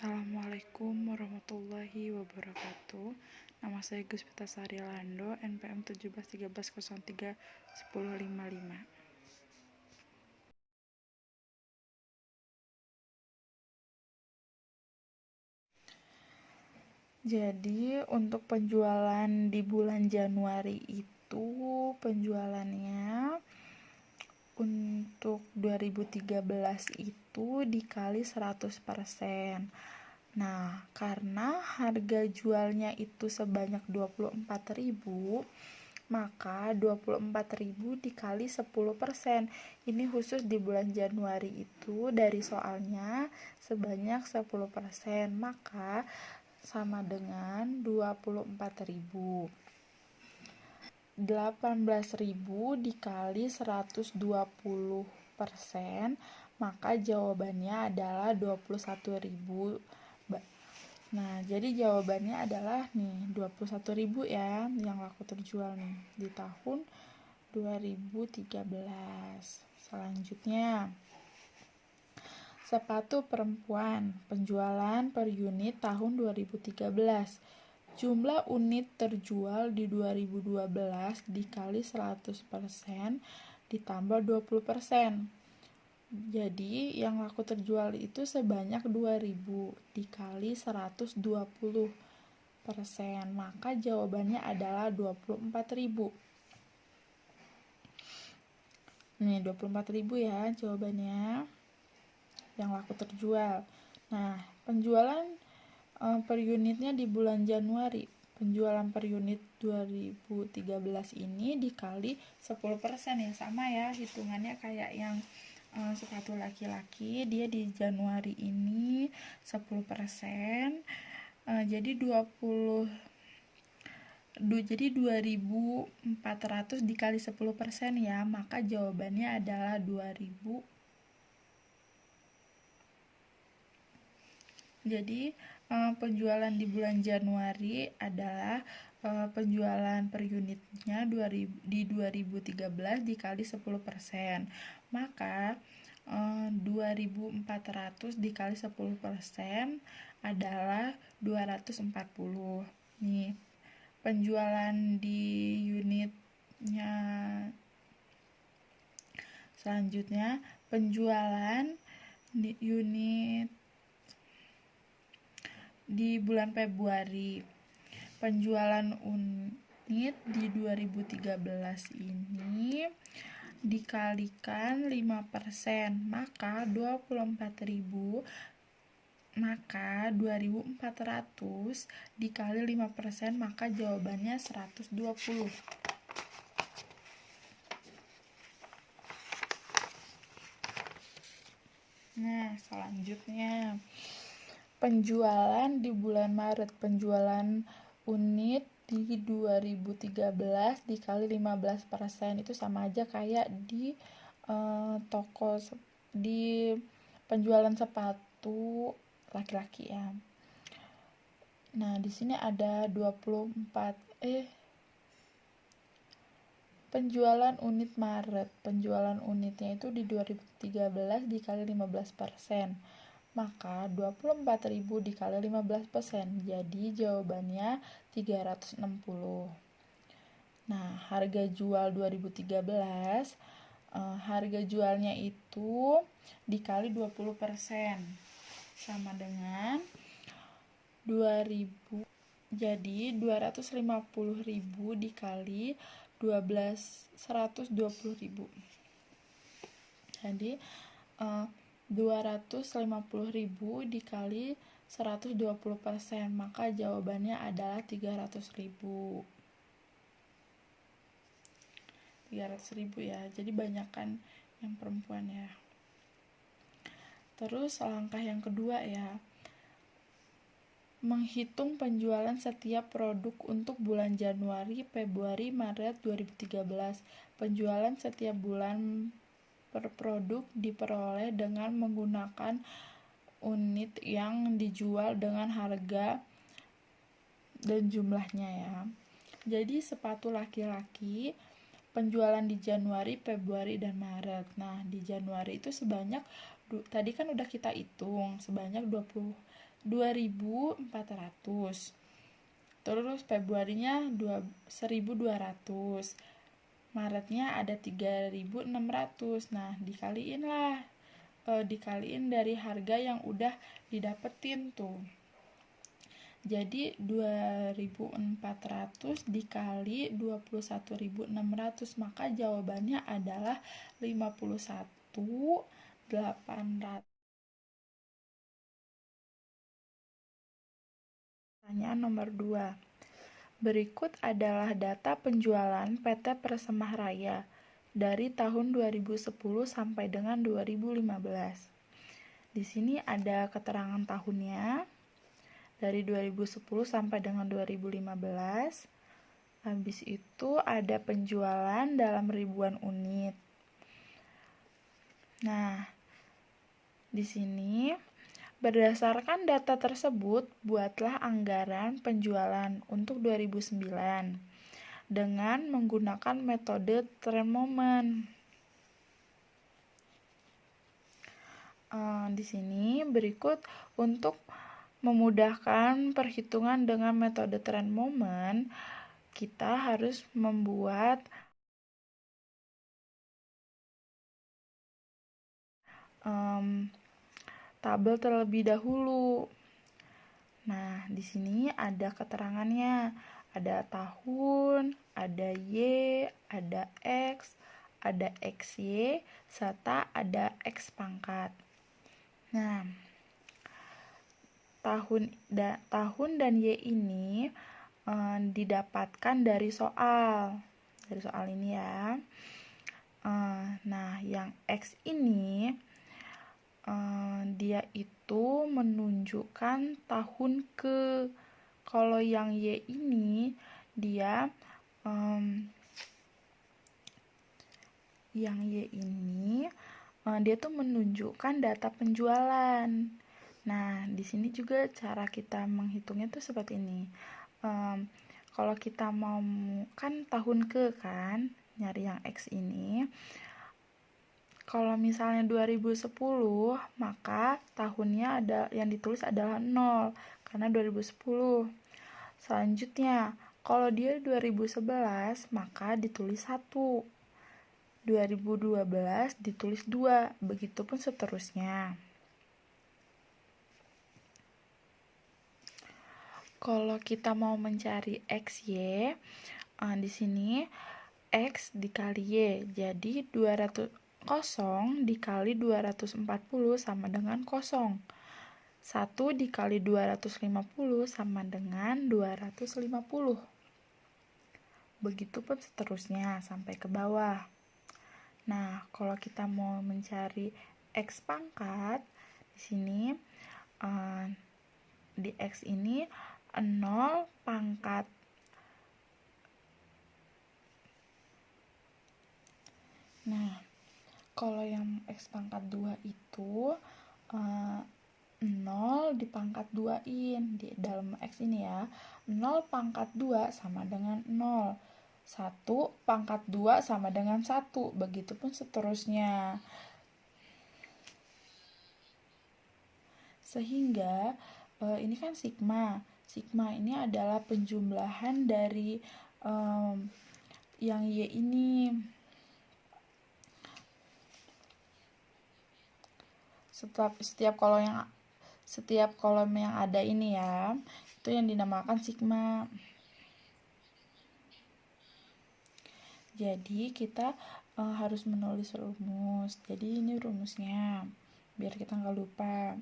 Assalamualaikum warahmatullahi wabarakatuh. Nama saya Guspita Sari Lando, NPM 1713031055. Jadi untuk penjualan di bulan Januari itu penjualannya untuk 2013 itu dikali 100%. Nah, karena harga jualnya itu sebanyak 24.000, maka 24.000 dikali 10%. Ini khusus di bulan Januari itu dari soalnya sebanyak 10%, maka sama dengan 24.000. 18.000 dikali 120%, maka jawabannya adalah 21.000. Nah, jadi jawabannya adalah nih 21.000 ya yang laku terjual nih di tahun 2013. Selanjutnya, sepatu perempuan, penjualan per unit tahun 2013. Jumlah unit terjual di 2012 dikali 100% ditambah 20%. Jadi yang laku terjual itu sebanyak 2.000 dikali 120%. Maka jawabannya adalah 24.000. Nih 24.000 ya jawabannya yang laku terjual. Nah, penjualan per unitnya di bulan Januari. Penjualan per unit 2013 ini dikali 10% ya, sama ya hitungannya kayak yang sepatu laki-laki. Dia di Januari ini 10%, jadi 2.400 dikali 10% ya, maka jawabannya adalah 2.000. Jadi penjualan di bulan Januari adalah penjualan per unitnya di 2013 dikali 10%. Maka 2.400 dikali 10% adalah 240. Nih, penjualan di unitnya. Selanjutnya, penjualan di unit di bulan Februari. Penjualan unit di 2013 ini dikalikan 5%, maka 24.000, maka 2.400 dikali 5%, maka jawabannya 120. Nah, selanjutnya penjualan di bulan Maret. Penjualan unit di 2013 dikali 15%, itu sama aja kayak di toko di penjualan sepatu laki-laki ya. Nah, di sini ada penjualan unit Maret. Penjualan unitnya itu di 2013 dikali 15%. Maka 24.000 dikali 15%. Jadi jawabannya 360. Nah, harga jual 2013, harga jualnya itu dikali 20%. Sama dengan 2.000. Jadi 250.000 dikali 120.000. Jadi 250.000 dikali 120%, maka jawabannya adalah 300.000. 300.000 ya, jadi banyakan yang perempuan ya. Terus langkah yang kedua ya, menghitung penjualan setiap produk untuk bulan Januari, Februari, Maret 2013. Penjualan setiap bulan per produk diperoleh dengan menggunakan unit yang dijual dengan harga dan jumlahnya ya. Jadi sepatu laki-laki penjualan di Januari, Februari, dan Maret. Nah, di Januari itu sebanyak, tadi kan udah kita hitung, sebanyak 2.400. Terus Februarinya 1.200. Maretnya ada 3.600. Nah, dikaliin dari harga yang udah didapetin tuh. Jadi 2.400 dikali 21.600, maka jawabannya adalah 51.800. Pertanyaan nomor 2. Berikut adalah data penjualan PT Persemah Raya dari tahun 2010 sampai dengan 2015. Di sini ada keterangan tahunnya dari 2010 sampai dengan 2015. Habis itu ada penjualan dalam ribuan unit. Nah, di sini berdasarkan data tersebut, buatlah anggaran penjualan untuk 2009 dengan menggunakan metode trend moment. Di sini berikut untuk memudahkan perhitungan dengan metode trend moment, kita harus membuat tabel terlebih dahulu. Nah, di sini ada keterangannya. Ada tahun, ada Y, ada X, ada XY, serta ada X pangkat. Nah, tahun dan Y ini didapatkan dari soal ini ya. Nah, yang X ini dia itu menunjukkan tahun ke. Kalau yang Y ini dia dia tuh menunjukkan data penjualan. Nah, di sini juga cara kita menghitungnya tuh seperti ini. Kalau kita mau kan tahun ke kan, nyari yang X ini. Kalau misalnya 2010, maka tahunnya ada yang ditulis adalah 0 karena 2010. Selanjutnya, kalau dia 2011, maka ditulis 1. 2012 ditulis 2, begitupun seterusnya. Kalau kita mau mencari XY, di sini X dikali Y, jadi 0 dikali 240 sama dengan 0. 1 dikali 250 sama dengan 250. Begitupun seterusnya sampai ke bawah. Nah, kalau kita mau mencari X pangkat, di sini di X ini 0 pangkat. Nah, kalau yang X pangkat 2 itu 0 dipangkat 2-in di dalam X ini ya. 0 pangkat 2 sama dengan 0. 1 pangkat 2 sama dengan 1. Begitupun seterusnya. Sehingga ini kan sigma. Sigma ini adalah penjumlahan dari yang Y ini. Setiap kolom yang ada ini ya, itu yang dinamakan sigma. Jadi kita harus menulis rumus. Jadi ini rumusnya, biar kita nggak lupa.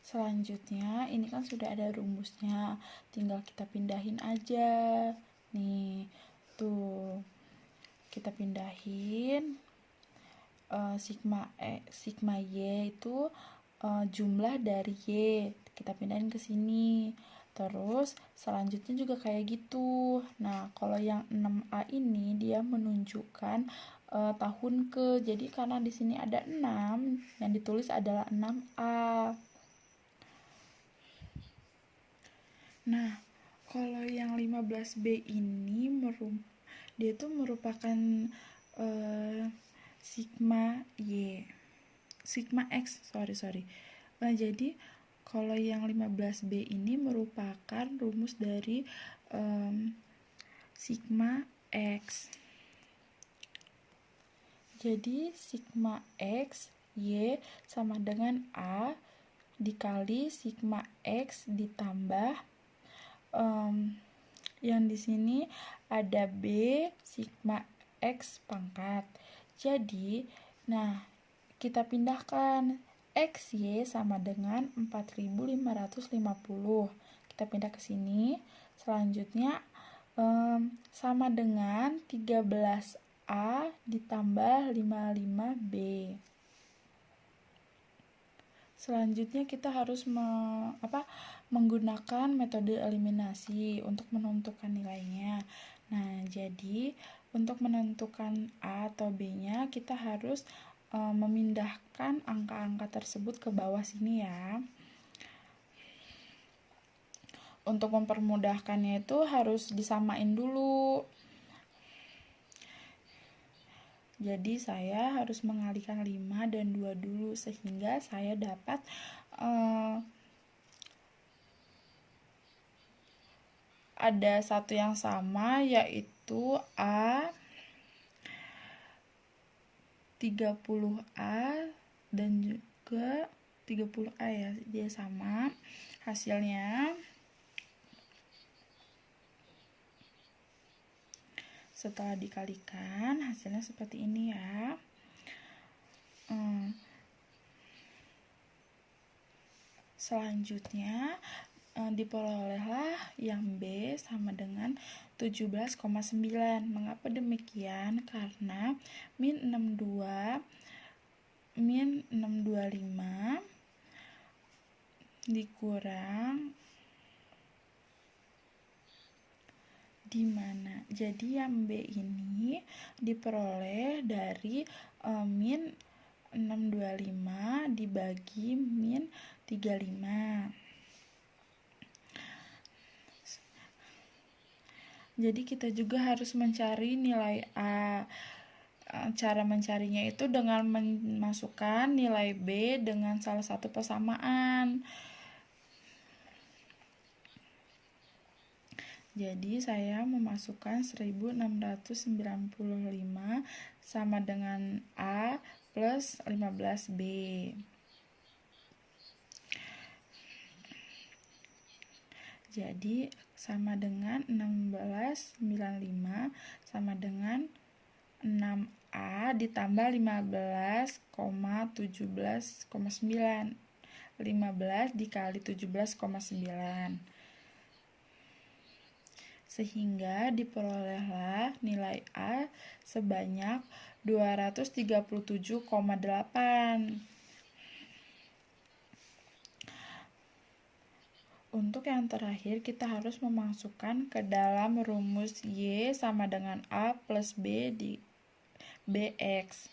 Selanjutnya, ini kan sudah ada rumusnya, tinggal kita pindahin aja. Nih, tuh. Kita pindahin sigma Y itu jumlah dari Y. Kita pindahin ke sini. Terus selanjutnya juga kayak gitu. Nah, kalau yang 6A ini dia menunjukkan tahun ke. Jadi karena di sini ada 6, yang ditulis adalah 6A. Nah, kalau yang 15B ini dia itu merupakan sigma Y, sigma X, sorry. Jadi kalau yang 15B ini merupakan rumus dari sigma X. Jadi sigma X Y sama dengan A dikali sigma X ditambah yang di sini ada B sigma X pangkat. Jadi, nah, kita pindahkan XY sama dengan 4550. Kita pindah ke sini. Selanjutnya sama dengan 13A ditambah 55B. Selanjutnya kita harus menggunakan metode eliminasi untuk menentukan nilainya. Nah, jadi untuk menentukan A atau B-nya kita harus memindahkan angka-angka tersebut ke bawah sini ya. Untuk mempermudahkannya itu harus disamain dulu. Jadi saya harus mengalihkan 5 dan 2 dulu sehingga saya dapat ada satu yang sama, yaitu A 30A dan juga 30A ya, dia sama. Hasilnya setelah dikalikan hasilnya seperti ini ya. Selanjutnya diperolehlah yang B sama dengan 17,9. Mengapa demikian? Karena min 625 dikurang di mana? Jadi yang B ini diperoleh dari min 625 dibagi min 35. Jadi kita juga harus mencari nilai A. Cara mencarinya itu dengan memasukkan nilai B dengan salah satu persamaan. Jadi saya memasukkan 1695 sama dengan A plus 15B. Jadi sama dengan 1695 sama dengan 6A ditambah 15,17,9. 15 dikali 17,9. Sehingga diperolehlah nilai A sebanyak 237,8. Untuk yang terakhir kita harus memasukkan ke dalam rumus Y sama dengan A plus B di BX.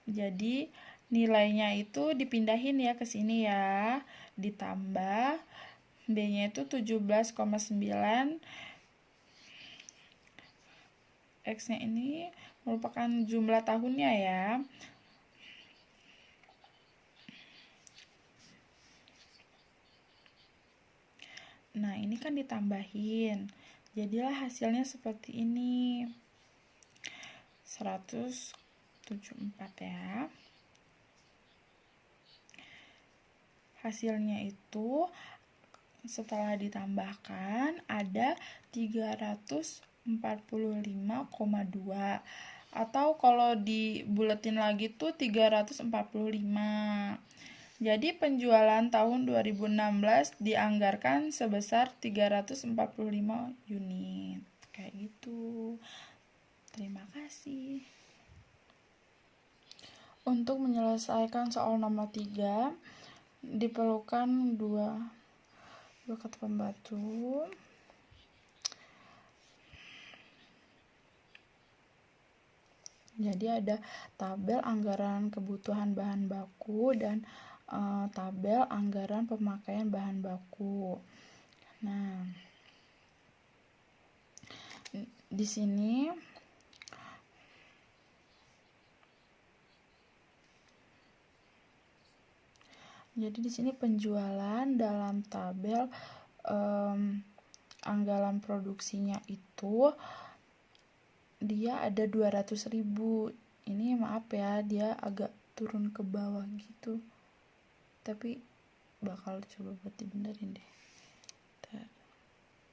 Jadi nilainya itu dipindahin ya ke sini ya, ditambah B-nya itu 17,9, X-nya ini merupakan jumlah tahunnya ya. Nah, ini kan ditambahin. Jadilah hasilnya seperti ini. 174 ya. Hasilnya itu setelah ditambahkan ada 345,2, atau kalau dibuletin lagi tuh 345. Jadi penjualan tahun 2016 dianggarkan sebesar 345 unit. Kayak gitu. Terima kasih. Untuk menyelesaikan soal nomor 3 diperlukan dua kata pembantu. Jadi ada tabel anggaran kebutuhan bahan baku dan tabel anggaran pemakaian bahan baku. Nah, di sini penjualan dalam tabel anggaran produksinya itu dia ada 200.000. Ini maaf ya, dia agak turun ke bawah gitu, tapi bakal coba buat dibenerin deh.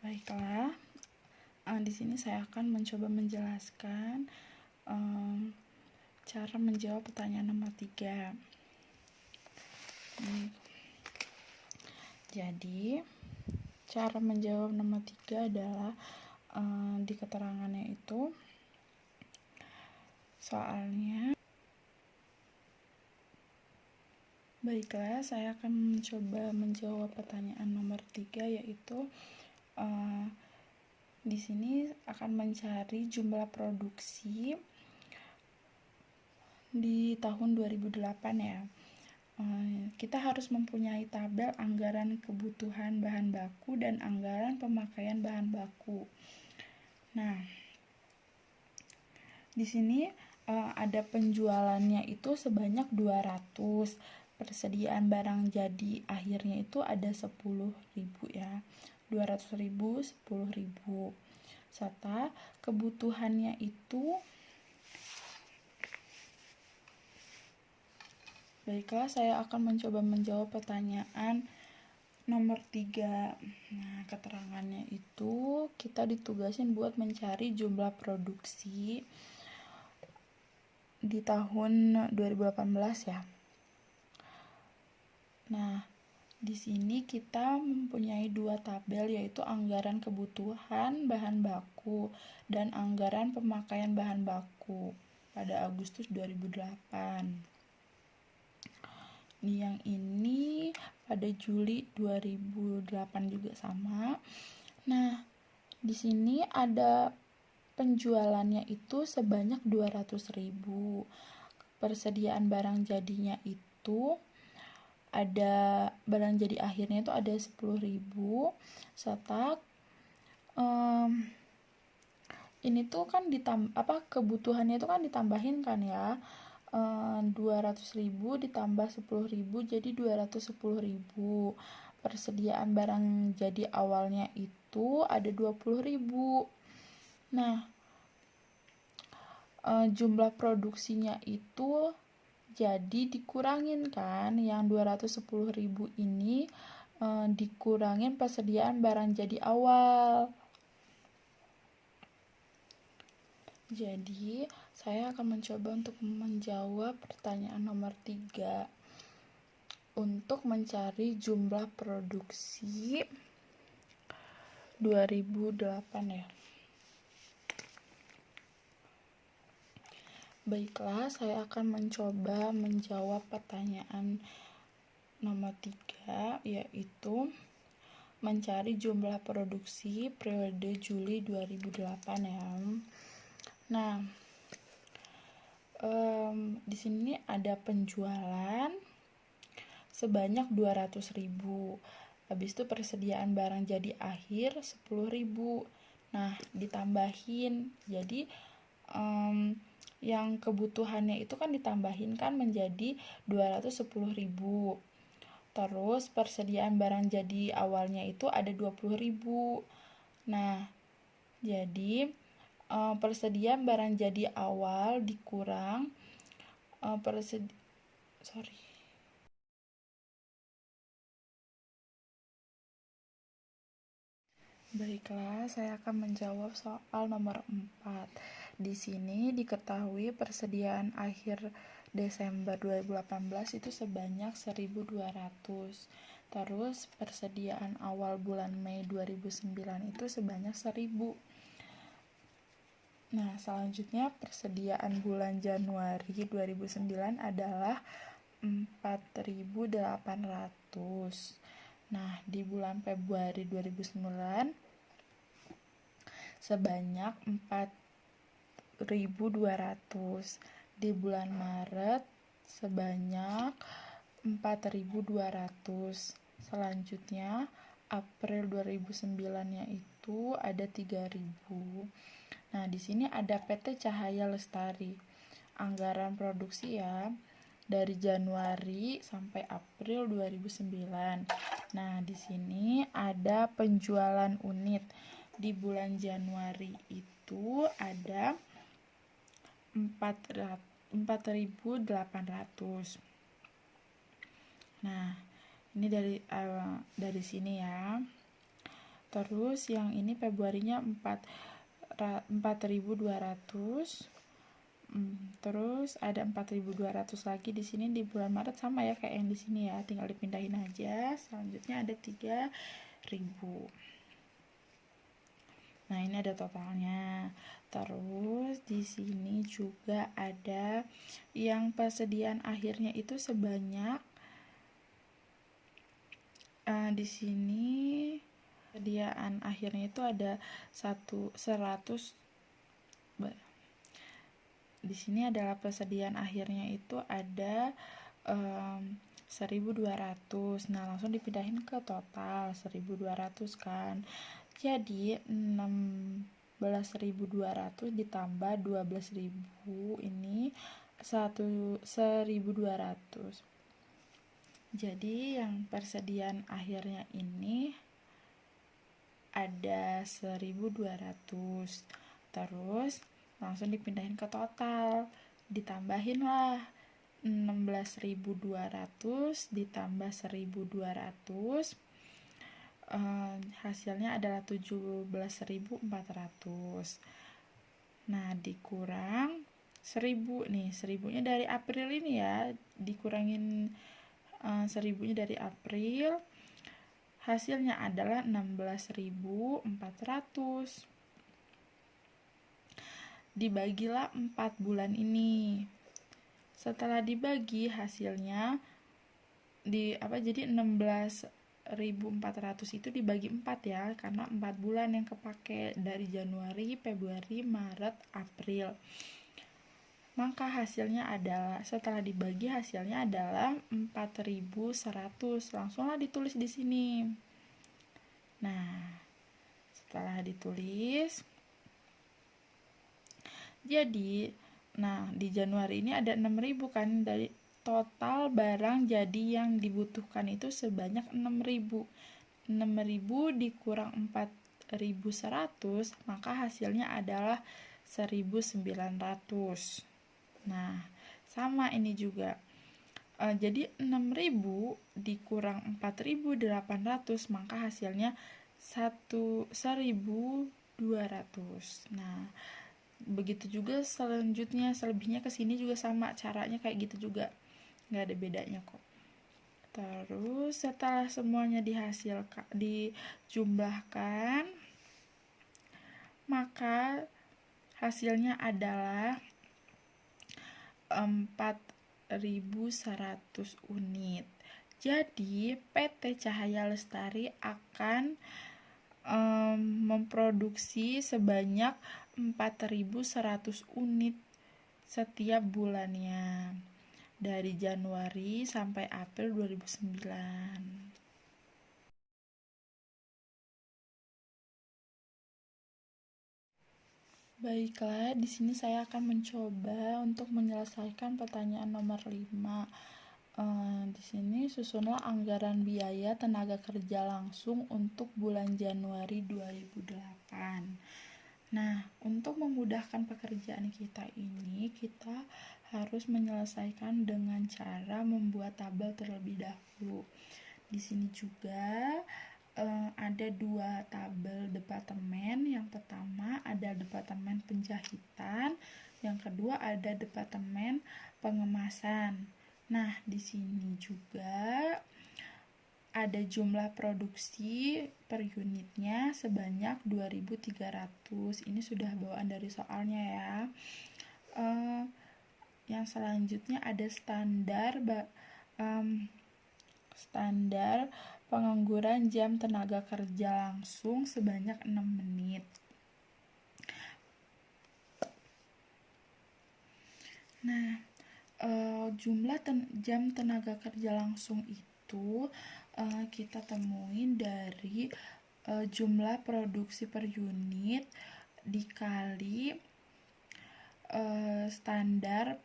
Baiklah, di sini saya akan mencoba menjelaskan cara menjawab pertanyaan nomor 3. Jadi cara menjawab nomor 3 adalah di keterangannya itu soalnya. Baiklah, saya akan mencoba menjawab pertanyaan nomor 3, yaitu di sini akan mencari jumlah produksi di tahun 2008 ya. Kita harus mempunyai tabel anggaran kebutuhan bahan baku dan anggaran pemakaian bahan baku. Nah, di sini ada penjualannya itu sebanyak 200. Persediaan barang jadi akhirnya itu ada 10.000 ya. 200.000, 10.000. Serta kebutuhannya itu, baiklah, saya akan mencoba menjawab pertanyaan nomor 3. Nah, keterangannya itu kita ditugasin buat mencari jumlah produksi di tahun 2018 ya. Nah, di sini kita mempunyai 2 tabel, yaitu anggaran kebutuhan bahan baku dan anggaran pemakaian bahan baku pada Agustus 2008. Yang ini pada Juli 2008 juga sama. Nah, di sini ada penjualannya itu sebanyak 200.000. Persediaan barang jadinya itu ada barang jadi akhirnya itu ada 10.000, serta ini tuh kan kebutuhannya itu kan ditambahin kan ya, 200.000 ditambah 10.000 jadi 210.000. Persediaan barang jadi awalnya itu ada 20.000. Nah, jumlah produksinya itu jadi dikurangin kan, yang 210.000 ini dikurangin persediaan barang jadi awal. Jadi saya akan mencoba untuk menjawab pertanyaan nomor 3 untuk mencari jumlah produksi 2008 ya. Baiklah, saya akan mencoba menjawab pertanyaan nomor 3, yaitu mencari jumlah produksi periode Juli 2008 ya. Nah, di sini ada penjualan sebanyak 200.000. Habis itu persediaan barang jadi akhir 10.000. Nah, ditambahin. Jadi yang kebutuhannya itu kan ditambahin kan menjadi 210.000. Terus persediaan barang jadi awalnya itu ada 20.000. Nah, jadi persediaan barang jadi awal dikurang Baiklah, saya akan menjawab soal nomor 4. Di sini diketahui persediaan akhir Desember 2018 itu sebanyak 1.200. Terus persediaan awal bulan Mei 2009 itu sebanyak 1.000. Nah, selanjutnya persediaan bulan Januari 2009 adalah 4.800. Nah, di bulan Februari 2009 sebanyak 4.200. Di bulan Maret sebanyak 4.200. Selanjutnya April 2009-nya itu ada 3.000. Nah, di sini ada PT Cahaya Lestari. Anggaran produksi ya, dari Januari sampai April 2009. Nah, di sini ada penjualan unit. Di bulan Januari itu ada 4.800. Nah, ini dari sini ya. Terus yang ini Februarinya 4.200. Terus ada 4.200 lagi di sini. Di bulan Maret sama ya kayak yang di sini ya, tinggal dipindahin aja. Selanjutnya ada 3.000. Nah, ini ada totalnya. Terus di sini juga ada yang persediaan akhirnya itu sebanyak di sini persediaan akhirnya itu ada 100. Di sini adalah persediaan akhirnya itu ada 1.200. Nah, langsung dipindahin ke total 1.200 kan. Jadi 16.200 ditambah 12.000 ini 1.200. Jadi yang persediaan akhirnya ini ada 1.200. Terus langsung dipindahin ke total, ditambahin lah 16.200 ditambah 1.200, hasilnya adalah 17.400. Nah, dikurang 1.000 nih, 1.000-nya dari April ini ya, dikurangin 1.000-nya dari April, hasilnya adalah 16.400. Dibagilah 4 bulan ini. Setelah dibagi hasilnya jadi 16.400 itu dibagi 4 ya, karena 4 bulan yang kepake dari Januari, Februari, Maret, April. Maka hasilnya adalah, setelah dibagi hasilnya adalah 4.100. Langsunglah ditulis di sini. Nah, setelah ditulis, jadi di Januari ini ada 6.000 kan, dari total barang jadi yang dibutuhkan itu sebanyak 6.000. 6.000 dikurang 4.100, maka hasilnya adalah 1.900. Nah, sama ini juga. Jadi 6.000 dikurang 4.800, maka hasilnya 1.200. Nah, begitu juga selanjutnya, selebihnya ke sini juga sama caranya kayak gitu juga, nggak ada bedanya kok. Terus setelah semuanya dijumlahkan, maka hasilnya adalah 4.100 unit. Jadi PT Cahaya Lestari akan memproduksi sebanyak 4.100 unit setiap bulannya dari Januari sampai April 2009. Baiklah, di sini saya akan mencoba untuk menyelesaikan pertanyaan nomor 5. Di sini susunlah anggaran biaya tenaga kerja langsung untuk bulan Januari 2008. Nah, untuk memudahkan pekerjaan kita ini, kita harus menyelesaikan dengan cara membuat tabel terlebih dahulu. Di sini juga ada 2 tabel departemen. Yang pertama ada departemen penjahitan, yang kedua ada departemen pengemasan. Nah, di sini juga ada jumlah produksi per unitnya sebanyak 2.300. Ini sudah bawaan dari soalnya ya. Yang selanjutnya ada standar pengangguran jam tenaga kerja langsung sebanyak 6 menit. Nah, jumlah jam tenaga kerja langsung itu kita temuin dari jumlah produksi per unit dikali standar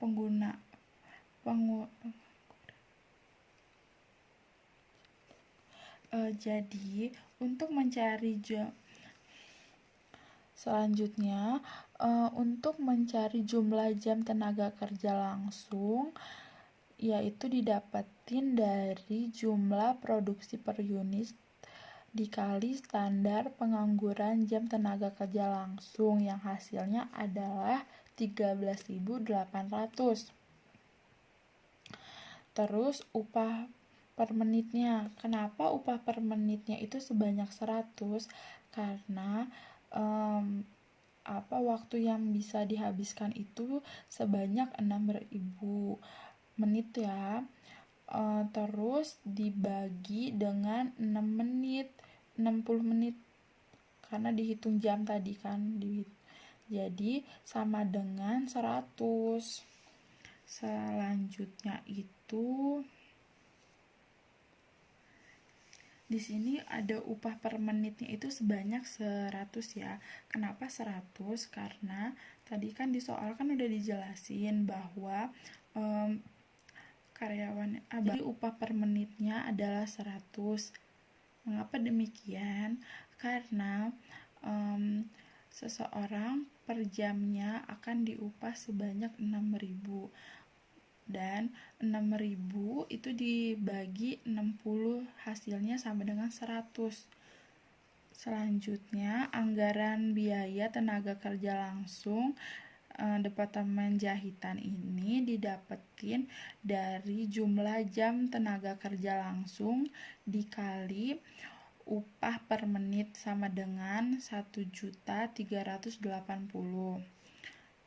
jadi untuk mencari selanjutnya untuk mencari jumlah jam tenaga kerja langsung, yaitu didapetin dari jumlah produksi per unit dikali standar pengangguran jam tenaga kerja langsung yang hasilnya adalah 13.800. Terus upah per menitnya. Kenapa upah per menitnya itu sebanyak 100? Karena waktu yang bisa dihabiskan itu sebanyak 6.000 menit ya. Terus dibagi dengan 60 menit karena dihitung jam tadi kan, jadi sama dengan 100. Selanjutnya itu di sini ada upah per menitnya itu sebanyak 100 ya. Kenapa 100? Karena tadi kan di soal kan udah dijelasin bahwa karyawan jadi upah per menitnya adalah 100. Mengapa demikian? Karena seseorang per jamnya akan diupah sebanyak 6.000 dan 6.000 itu dibagi 60 hasilnya sama dengan 100. Selanjutnya anggaran biaya tenaga kerja langsung Departemen Jahitan ini didapetin dari jumlah jam tenaga kerja langsung dikali upah per menit sama dengan 1.380.000.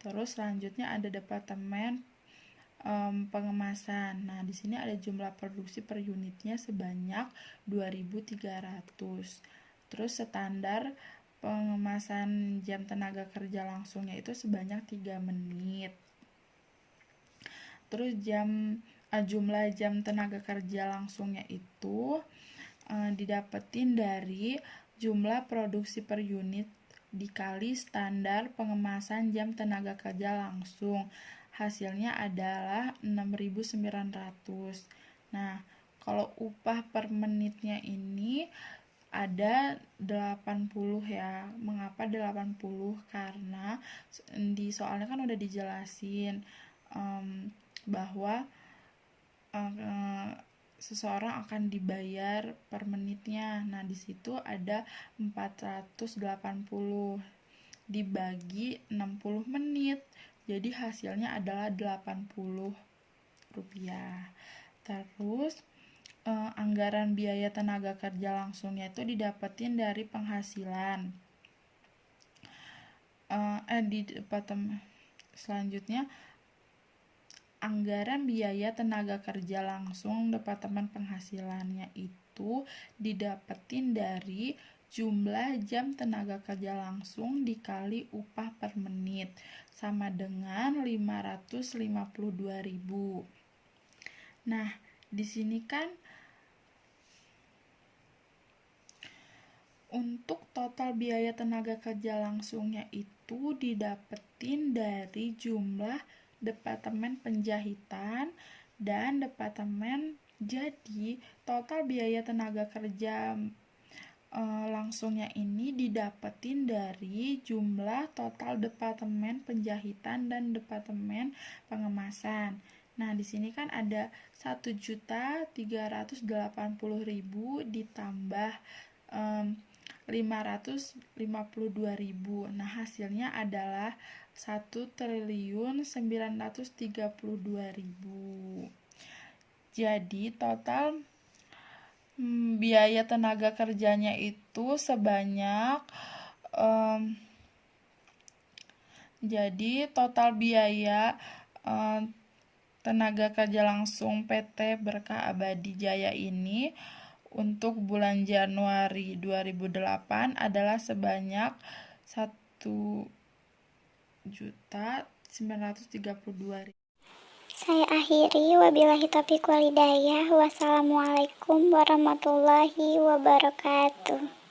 Terus selanjutnya ada Departemen Pengemasan. Nah, di sini ada jumlah produksi per unitnya sebanyak 2.300. Terus standar pengemasan jam tenaga kerja langsungnya itu sebanyak 3 menit. Terus jumlah jam tenaga kerja langsungnya itu didapetin dari jumlah produksi per unit dikali standar pengemasan jam tenaga kerja langsung. Hasilnya adalah 6.900. Nah, kalau upah per menitnya ini ada 80 ya. Mengapa 80? Karena di soalnya kan udah dijelasin bahwa seseorang akan dibayar per menitnya. Nah, di situ ada 480 dibagi 60 menit. Jadi hasilnya adalah 80 rupiah. Terus anggaran biaya tenaga kerja langsungnya itu didapetin dari penghasilan. Di departemen selanjutnya anggaran biaya tenaga kerja langsung Departemen Penghasilannya itu didapetin dari jumlah jam tenaga kerja langsung dikali upah per menit sama dengan 552.000. Nah, di sini kan untuk total biaya tenaga kerja langsungnya itu didapetin dari jumlah Departemen Penjahitan dan Departemen. Jadi total biaya tenaga kerja langsungnya ini didapetin dari jumlah total Departemen Penjahitan dan Departemen Pengemasan. Nah, di sini kan ada 1.380.000 ditambah 552.000. Nah, hasilnya adalah 1.932.000. Jadi total biaya tenaga kerjanya itu sebanyak jadi total biaya tenaga kerja langsung PT Berkah Abadi Jaya ini untuk bulan Januari 2008 adalah sebanyak 1.932.000. Saya akhiri, wabillahi taufiq walhidayah. Wassalamualaikum warahmatullahi wabarakatuh.